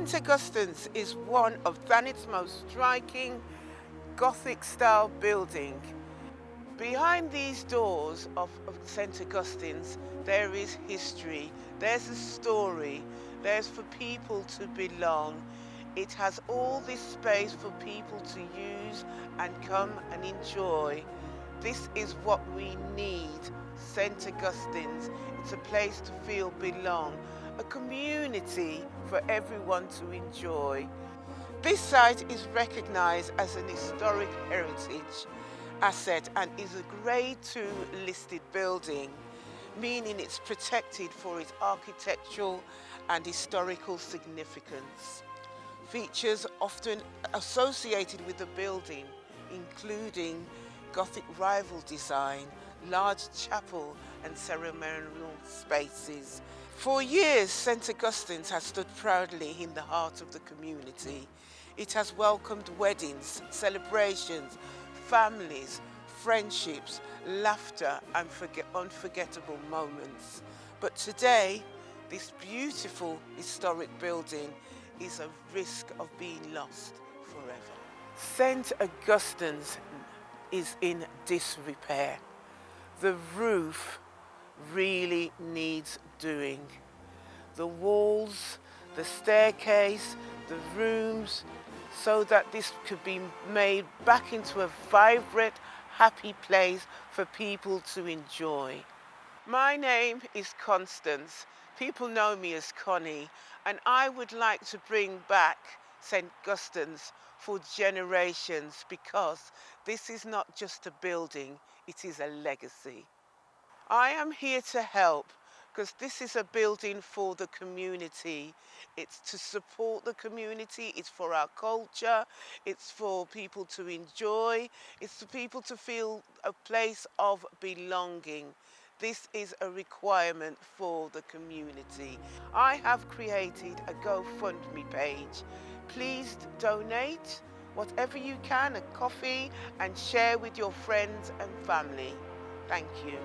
St Augustines is one of Thanet's most striking Gothic-style building. Behind these doors of St Augustine's there is history, there's a story, there's for people to belong. It has all this space for people to use and come and enjoy. This is what we need, St Augustine's. It's a place to feel belong, a community for everyone to enjoy. This site is recognised as an historic heritage asset and is a Grade 2 listed building, meaning it's protected for its architectural and historical significance. Features often associated with the building, including Gothic rival design, large chapel and ceremonial spaces. For years, St Augustine's has stood proudly in the heart of the community. It has welcomed weddings, celebrations, families, friendships, laughter and unforgettable moments. But today, this beautiful historic building is at risk of being lost forever. St Augustine's is in disrepair. The roof really needs doing. The walls, the staircase, the rooms, so that this could be made back into a vibrant, happy place for people to enjoy. My name is Constance. People know me as Connie, and I would like to bring back St Augustine's for generations, because this is not just a building, it is a legacy. I am here to help, because this is a building for the community. It's to support the community, it's for our culture, it's for people to enjoy, it's for people to feel a place of belonging. This is a requirement for the community. I have created a GoFundMe page. Please donate whatever you can, a coffee, and share with your friends and family. Thank you.